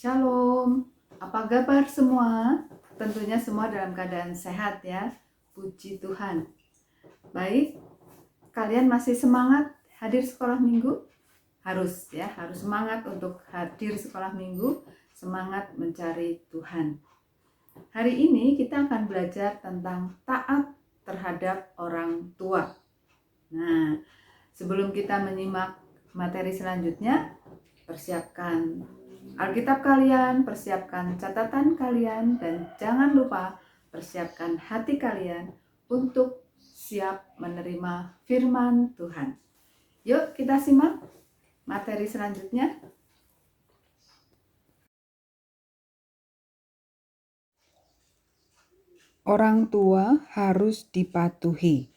Shalom, apa kabar semua? Tentunya semua dalam keadaan sehat ya, puji Tuhan. Baik, kalian masih semangat hadir sekolah minggu? Harus semangat untuk hadir sekolah minggu, semangat mencari Tuhan. Hari ini kita akan belajar tentang taat terhadap orang tua. Nah, sebelum kita menyimak materi selanjutnya, persiapkan Alkitab kalian, persiapkan catatan kalian, dan jangan lupa persiapkan hati kalian untuk siap menerima firman Tuhan. Yuk kita simak materi selanjutnya. Orang tua harus dipatuhi.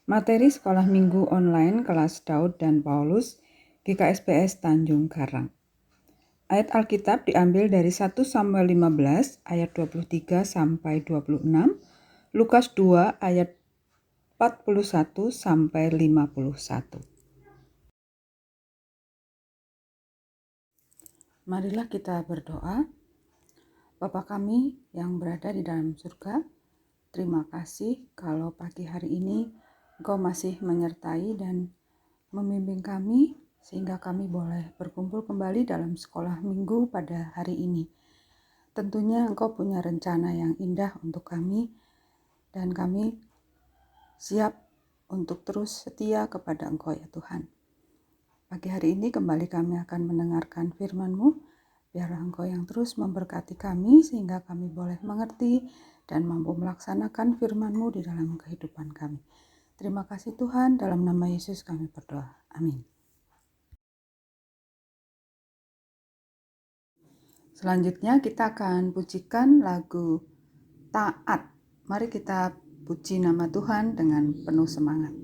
Materi sekolah minggu online kelas Daud dan Paulus GKSPS Tanjung Karang. Ayat Alkitab diambil dari 1 Samuel 15 ayat 23 sampai 26, Lukas 2 ayat 41 sampai 51. Marilah kita berdoa. Bapa kami yang berada di dalam surga, terima kasih kalau pagi hari ini Engkau masih menyertai dan membimbing kami sehingga kami boleh berkumpul kembali dalam sekolah minggu pada hari ini. Tentunya Engkau punya rencana yang indah untuk kami dan kami siap untuk terus setia kepada Engkau ya Tuhan. Pagi hari ini kembali kami akan mendengarkan firman-Mu. Biarlah Engkau yang terus memberkati kami sehingga kami boleh mengerti dan mampu melaksanakan firman-Mu di dalam kehidupan kami. Terima kasih Tuhan, dalam nama Yesus kami berdoa. Amin. Selanjutnya kita akan pujikan lagu Taat. Mari kita puji nama Tuhan dengan penuh semangat.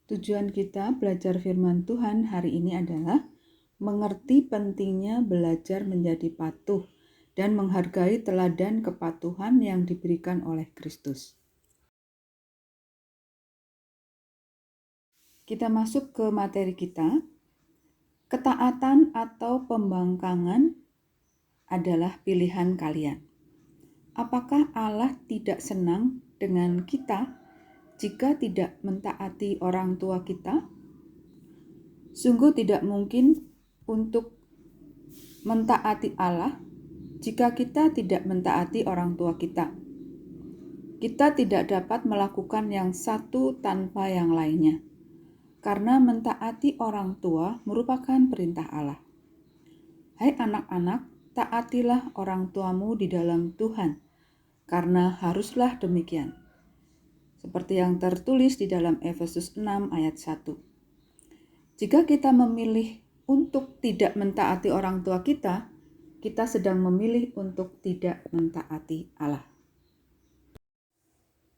Tujuan kita belajar firman Tuhan hari ini adalah mengerti pentingnya belajar menjadi patuh dan menghargai teladan kepatuhan yang diberikan oleh Kristus. Kita masuk ke materi kita. Ketaatan atau pembangkangan adalah pilihan kalian. Apakah Allah tidak senang dengan kita jika tidak mentaati orang tua kita? Sungguh tidak mungkin untuk mentaati Allah jika kita tidak mentaati orang tua kita. Kita tidak dapat melakukan yang satu tanpa yang lainnya, karena mentaati orang tua merupakan perintah Allah. Hai anak-anak, taatilah orang tuamu di dalam Tuhan, karena haruslah demikian. Seperti yang tertulis di dalam Efesus 6 ayat 1. Jika kita memilih untuk tidak mentaati orang tua kita, kita sedang memilih untuk tidak mentaati Allah.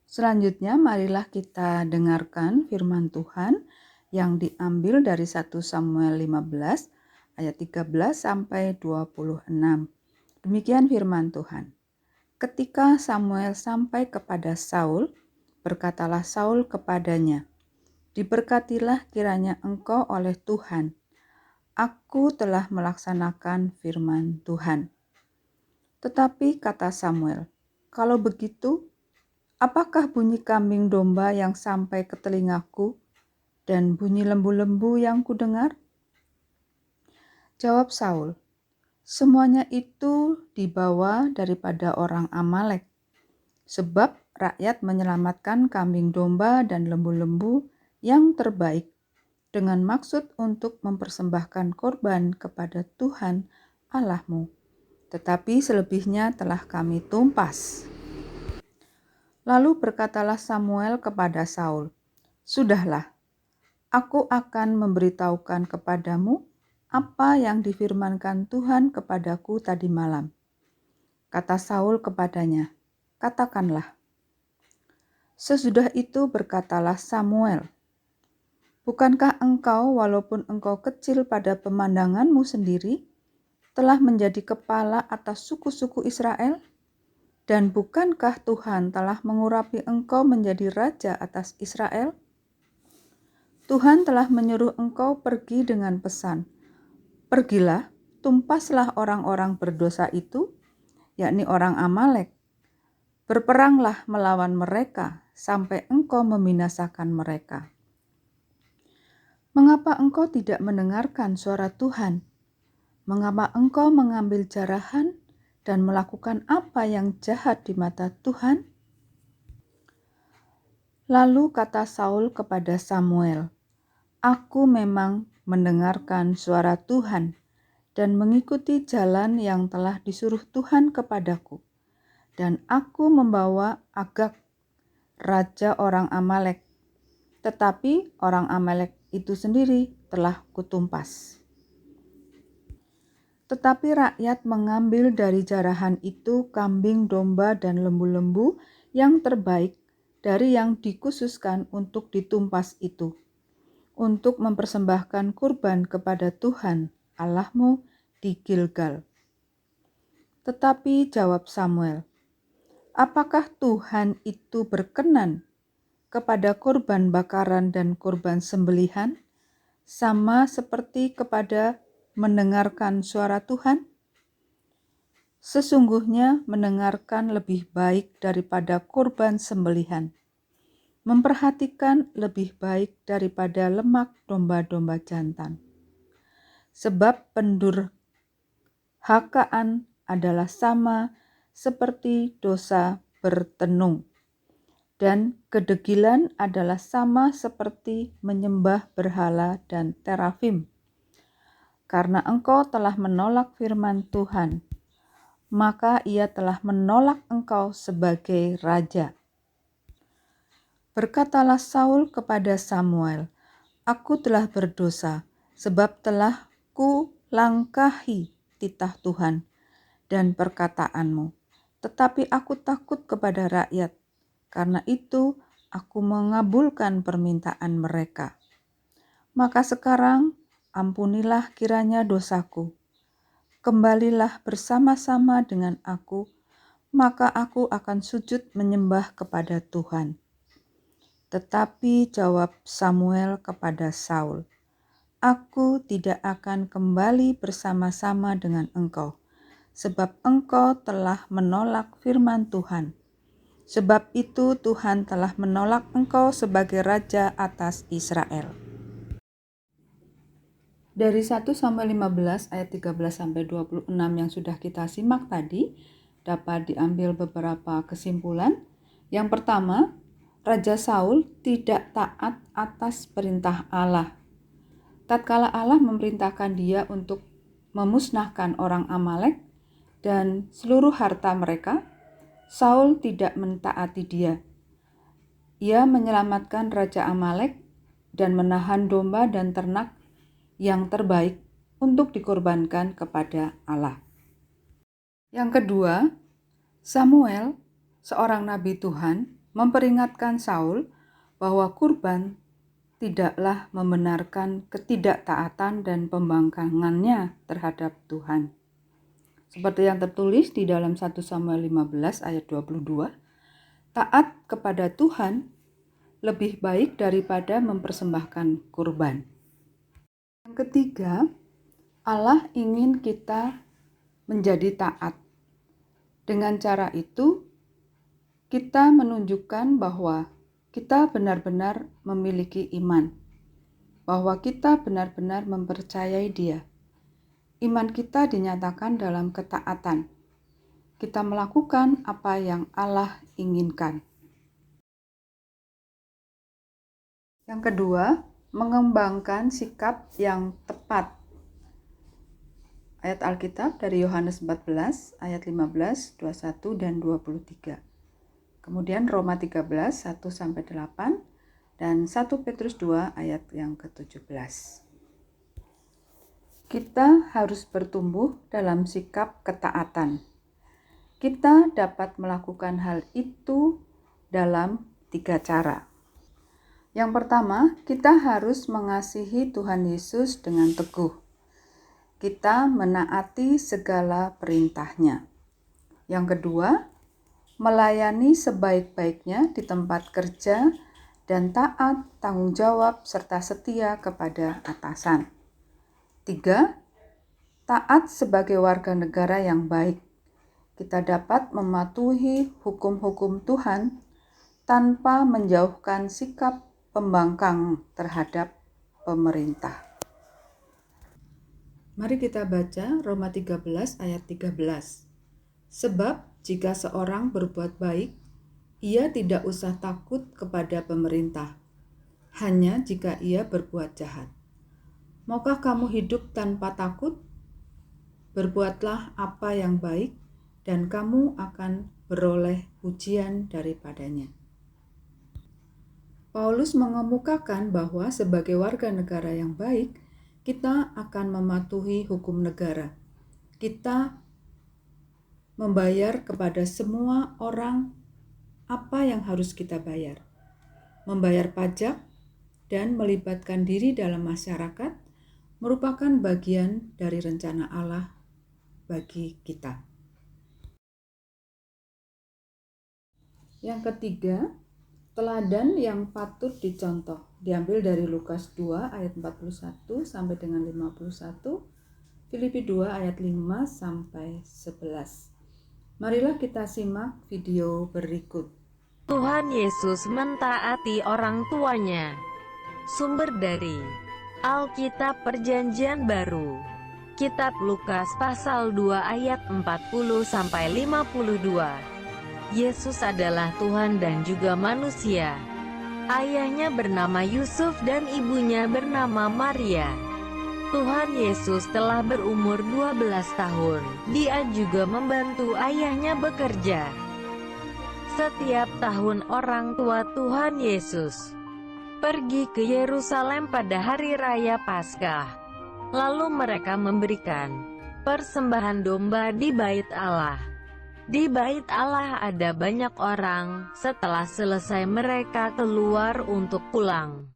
Selanjutnya, marilah kita dengarkan firman Tuhan yang diambil dari 1 Samuel 15 ayat 13 sampai 26. Demikian firman Tuhan. Ketika Samuel sampai kepada Saul, berkatalah Saul kepadanya, "Diberkatilah kiranya engkau oleh Tuhan. Aku telah melaksanakan firman Tuhan." Tetapi kata Samuel, "Kalau begitu, apakah bunyi kambing domba yang sampai ke telingaku dan bunyi lembu-lembu yang kudengar?" Jawab Saul, "Semuanya itu dibawa daripada orang Amalek, sebab rakyat menyelamatkan kambing domba dan lembu-lembu yang terbaik dengan maksud untuk mempersembahkan korban kepada Tuhan Allahmu. Tetapi selebihnya telah kami tumpas." Lalu berkatalah Samuel kepada Saul, "Sudahlah, aku akan memberitahukan kepadamu apa yang difirmankan Tuhan kepadaku tadi malam." Kata Saul kepadanya, "Katakanlah." Sesudah itu berkatalah Samuel, "Bukankah engkau, walaupun engkau kecil pada pemandanganmu sendiri, telah menjadi kepala atas suku-suku Israel? Dan bukankah Tuhan telah mengurapi engkau menjadi raja atas Israel? Tuhan telah menyuruh engkau pergi dengan pesan, 'Pergilah, tumpaslah orang-orang berdosa itu,' yakni orang Amalek. 'Berperanglah melawan mereka sampai engkau membinasakan mereka.' Mengapa engkau tidak mendengarkan suara Tuhan? Mengapa engkau mengambil jarahan dan melakukan apa yang jahat di mata Tuhan?" Lalu kata Saul kepada Samuel, "Aku memang mendengarkan suara Tuhan dan mengikuti jalan yang telah disuruh Tuhan kepadaku. Dan aku membawa Agag, raja orang Amalek. Tetapi orang Amalek itu sendiri telah kutumpas." Tetapi rakyat mengambil dari jarahan itu kambing, domba, dan lembu-lembu yang terbaik dari yang dikhususkan untuk ditumpas itu, untuk mempersembahkan kurban kepada Tuhan Allahmu di Gilgal. Tetapi jawab Samuel, "Apakah Tuhan itu berkenan kepada kurban bakaran dan kurban sembelihan, sama seperti kepada mendengarkan suara Tuhan? Sesungguhnya mendengarkan lebih baik daripada kurban sembelihan, memperhatikan lebih baik daripada lemak domba-domba jantan. Sebab pendurhakaan adalah sama seperti dosa bertenung, dan kedegilan adalah sama seperti menyembah berhala dan terafim. Karena engkau telah menolak firman Tuhan, maka ia telah menolak engkau sebagai raja." Berkatalah Saul kepada Samuel, "Aku telah berdosa, sebab telah kulangkahi titah Tuhan dan perkataanmu. Tetapi aku takut kepada rakyat, karena itu aku mengabulkan permintaan mereka. Maka sekarang ampunilah kiranya dosaku. Kembalilah bersama-sama dengan aku, maka aku akan sujud menyembah kepada Tuhan." Tetapi jawab Samuel kepada Saul, Aku tidak akan kembali bersama-sama dengan engkau, sebab engkau telah menolak firman Tuhan. Sebab itu Tuhan telah menolak engkau sebagai raja atas Israel. Dari 1 sampai 15 ayat 13 sampai 26 yang sudah kita simak tadi, dapat diambil beberapa kesimpulan. Yang pertama, Raja Saul tidak taat atas perintah Allah. Tatkala Allah memerintahkan dia untuk memusnahkan orang Amalek dan seluruh harta mereka, Saul tidak mentaati dia. Ia menyelamatkan Raja Amalek dan menahan domba dan ternak yang terbaik untuk dikorbankan kepada Allah. Yang kedua, Samuel, seorang nabi Tuhan, memperingatkan Saul bahwa kurban tidaklah membenarkan ketidaktaatan dan pembangkangannya terhadap Tuhan. Seperti yang tertulis di dalam 1 Samuel 15 ayat 22, taat kepada Tuhan lebih baik daripada mempersembahkan kurban. Yang ketiga, Allah ingin kita menjadi taat. Dengan cara itu, kita menunjukkan bahwa kita benar-benar memiliki iman, bahwa kita benar-benar mempercayai Dia. Iman kita dinyatakan dalam ketaatan. Kita melakukan apa yang Allah inginkan. Yang kedua, mengembangkan sikap yang tepat. Ayat Alkitab dari Yohanes 14 ayat 15, 21 dan 23. Kemudian Roma 13, 1-8, dan 1 Petrus 2 ayat yang ke-17. Kita harus bertumbuh dalam sikap ketaatan. Kita dapat melakukan hal itu dalam 3 cara. Yang pertama, kita harus mengasihi Tuhan Yesus dengan teguh. Kita menaati segala perintah-Nya. Yang kedua, melayani sebaik-baiknya di tempat kerja dan taat, tanggung jawab, serta setia kepada atasan. 3. Taat sebagai warga negara yang baik. Kita dapat mematuhi hukum-hukum Tuhan tanpa menjauhkan sikap pembangkang terhadap pemerintah. Mari kita baca Roma 13 ayat 13. Sebab jika seorang berbuat baik, ia tidak usah takut kepada pemerintah, hanya jika ia berbuat jahat. Maukah kamu hidup tanpa takut? Berbuatlah apa yang baik, dan kamu akan beroleh pujian daripadanya. Paulus mengemukakan bahwa sebagai warga negara yang baik, kita akan mematuhi hukum negara. Kita membayar kepada semua orang apa yang harus kita bayar. Membayar pajak dan melibatkan diri dalam masyarakat merupakan bagian dari rencana Allah bagi kita. Yang ketiga, teladan yang patut dicontoh. Diambil dari Lukas 2 ayat 41 sampai dengan 51, Filipi 2 ayat 5 sampai 11. Marilah kita simak video berikut. Tuhan Yesus mentaati orang tuanya. Sumber dari Alkitab Perjanjian Baru. Kitab Lukas pasal 2 ayat 40-52. Yesus adalah Tuhan dan juga manusia. Ayahnya bernama Yusuf dan ibunya bernama Maria. Tuhan Yesus telah berumur 12 tahun. Dia juga membantu ayahnya bekerja. Setiap tahun orang tua Tuhan Yesus pergi ke Yerusalem pada hari raya Paskah. Lalu mereka memberikan persembahan domba di Bait Allah. Di Bait Allah ada banyak orang. Setelah selesai mereka keluar untuk pulang.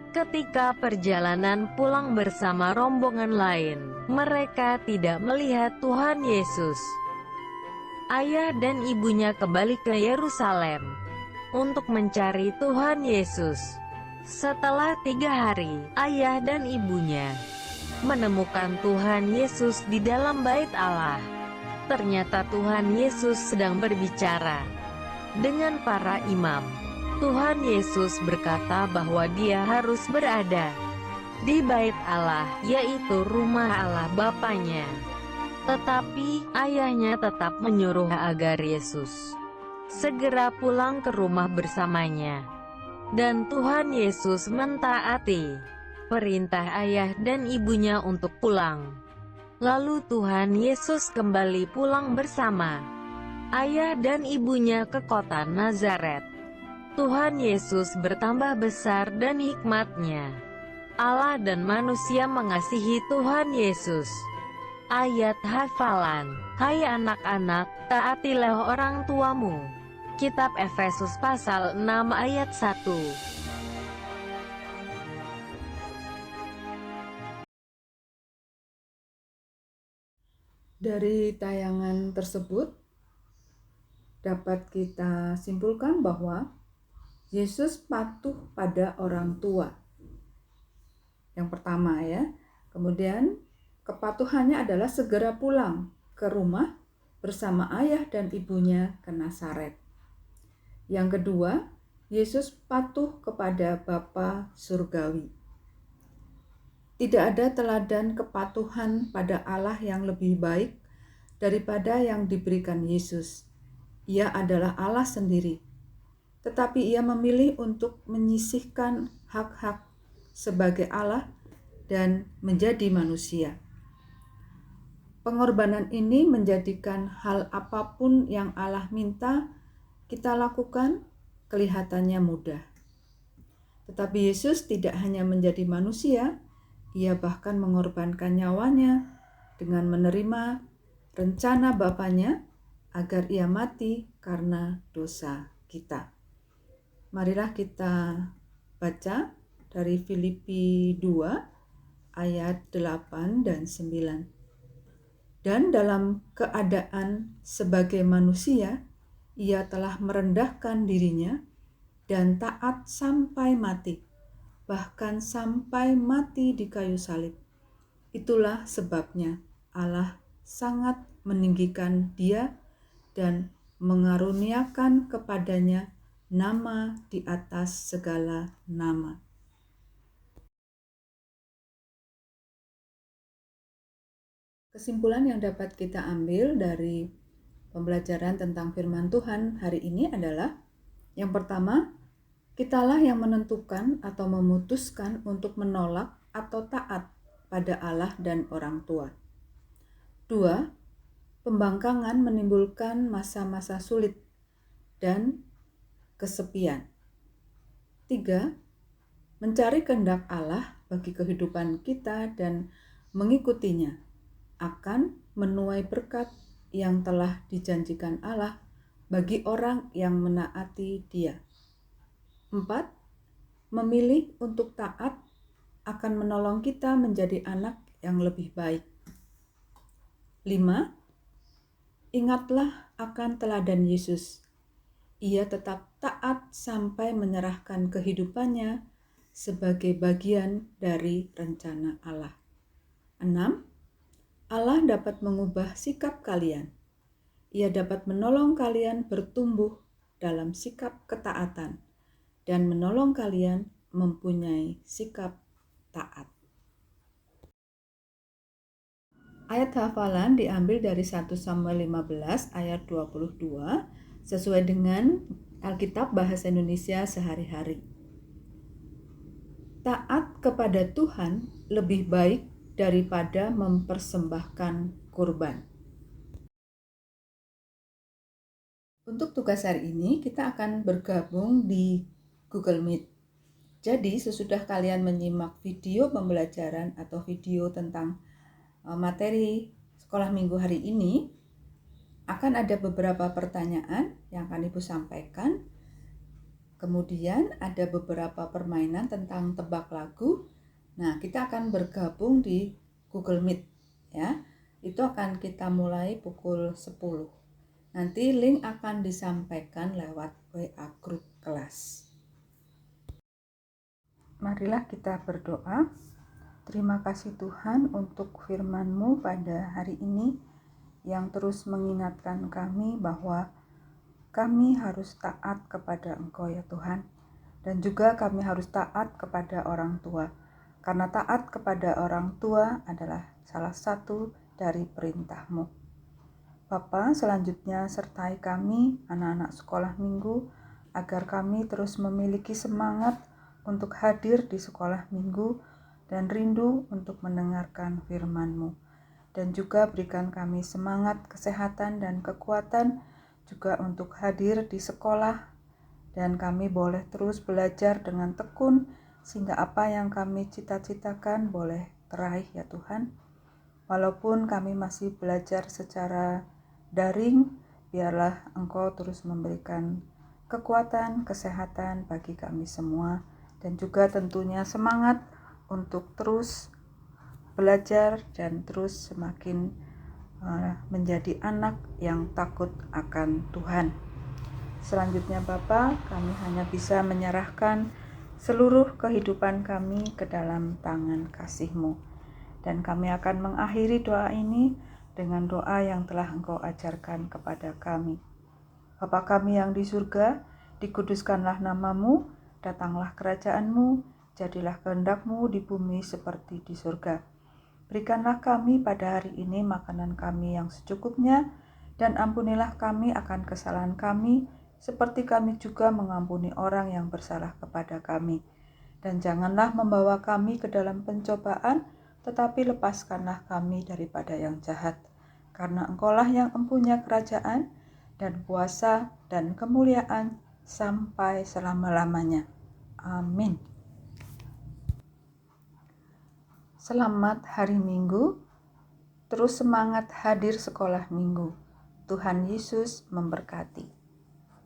Ketika perjalanan pulang bersama rombongan lain, mereka tidak melihat Tuhan Yesus. Ayah dan ibunya kembali ke Yerusalem untuk mencari Tuhan Yesus. Setelah 3 hari, ayah dan ibunya menemukan Tuhan Yesus di dalam bait Allah. Ternyata Tuhan Yesus sedang berbicara dengan para imam. Tuhan Yesus berkata bahwa dia harus berada di bait Allah, yaitu rumah Allah Bapanya. Tetapi, ayahnya tetap menyuruh agar Yesus segera pulang ke rumah bersamanya. Dan Tuhan Yesus mentaati perintah ayah dan ibunya untuk pulang. Lalu Tuhan Yesus kembali pulang bersama ayah dan ibunya ke kota Nazaret. Tuhan Yesus bertambah besar dan hikmatnya. Allah dan manusia mengasihi Tuhan Yesus. Ayat hafalan. Hai anak-anak, taatilah orang tuamu. Kitab Efesus pasal 6 ayat 1. Dari tayangan tersebut dapat kita simpulkan bahwa Yesus patuh pada orang tua. Yang pertama ya. Kemudian kepatuhannya adalah segera pulang ke rumah bersama ayah dan ibunya ke Nazaret. Yang kedua, Yesus patuh kepada Bapa Surgawi. Tidak ada teladan kepatuhan pada Allah yang lebih baik daripada yang diberikan Yesus. Ia adalah Allah sendiri, tetapi ia memilih untuk menyisihkan hak-hak sebagai Allah dan menjadi manusia. Pengorbanan ini menjadikan hal apapun yang Allah minta kita lakukan kelihatannya mudah. Tetapi Yesus tidak hanya menjadi manusia, ia bahkan mengorbankan nyawanya dengan menerima rencana Bapanya agar ia mati karena dosa kita. Marilah kita baca dari Filipi 2 ayat 8 dan 9. Dan dalam keadaan sebagai manusia, ia telah merendahkan dirinya dan taat sampai mati, bahkan sampai mati di kayu salib. Itulah sebabnya Allah sangat meninggikan dia dan mengaruniakan kepadanya nama di atas segala nama. Kesimpulan yang dapat kita ambil dari pembelajaran tentang firman Tuhan hari ini adalah, yang pertama, kitalah yang menentukan atau memutuskan untuk menolak atau taat pada Allah dan orang tua. 2. Pembangkangan menimbulkan masa-masa sulit dan kesepian. 3. Mencari kehendak Allah bagi kehidupan kita dan mengikutinya akan menuai berkat yang telah dijanjikan Allah bagi orang yang menaati Dia. 4. Memilih untuk taat akan menolong kita menjadi anak yang lebih baik. 5. Ingatlah akan teladan Yesus. Ia tetap taat sampai menyerahkan kehidupannya sebagai bagian dari rencana Allah. 6. Allah dapat mengubah sikap kalian. Ia dapat menolong kalian bertumbuh dalam sikap ketaatan dan menolong kalian mempunyai sikap taat. Ayat hafalan diambil dari 1 Samuel 15 ayat 22 sesuai dengan Alkitab Bahasa Indonesia sehari-hari. Taat kepada Tuhan lebih baik daripada mempersembahkan kurban. Untuk tugas hari ini kita akan bergabung di Google Meet. Jadi sesudah kalian menyimak video pembelajaran atau video tentang materi sekolah minggu hari ini, akan ada beberapa pertanyaan yang akan Ibu sampaikan. Kemudian ada beberapa permainan tentang tebak lagu. Nah, kita akan bergabung di Google Meet ya. Itu akan kita mulai pukul 10. Nanti link akan disampaikan lewat WA grup kelas. Marilah kita berdoa. Terima kasih Tuhan untuk firman-Mu pada hari ini yang terus mengingatkan kami bahwa kami harus taat kepada Engkau ya Tuhan. Dan juga kami harus taat kepada orang tua. Karena taat kepada orang tua adalah salah satu dari perintah-Mu. Bapa, selanjutnya sertai kami, anak-anak sekolah minggu, agar kami terus memiliki semangat untuk hadir di sekolah minggu dan rindu untuk mendengarkan firman-Mu. Dan juga berikan kami semangat, kesehatan, dan kekuatan juga untuk hadir di sekolah. Dan kami boleh terus belajar dengan tekun, sehingga apa yang kami cita-citakan boleh teraih ya Tuhan. Walaupun kami masih belajar secara daring, biarlah Engkau terus memberikan kekuatan, kesehatan bagi kami semua, dan juga tentunya semangat untuk terus belajar dan terus semakin menjadi anak yang takut akan Tuhan. Selanjutnya Bapa, kami hanya bisa menyerahkan seluruh kehidupan kami ke dalam tangan kasih-Mu. Dan kami akan mengakhiri doa ini dengan doa yang telah Engkau ajarkan kepada kami. Bapa kami yang di surga, dikuduskanlah nama-Mu, datanglah kerajaan-Mu, jadilah kehendak-Mu di bumi seperti di surga. Berikanlah kami pada hari ini makanan kami yang secukupnya, dan ampunilah kami akan kesalahan kami, seperti kami juga mengampuni orang yang bersalah kepada kami. Dan janganlah membawa kami ke dalam pencobaan, tetapi lepaskanlah kami daripada yang jahat. Karena Engkaulah yang empunya kerajaan, dan kuasa, dan kemuliaan, sampai selama-lamanya. Amin. Selamat hari Minggu. Terus semangat hadir sekolah Minggu. Tuhan Yesus memberkati.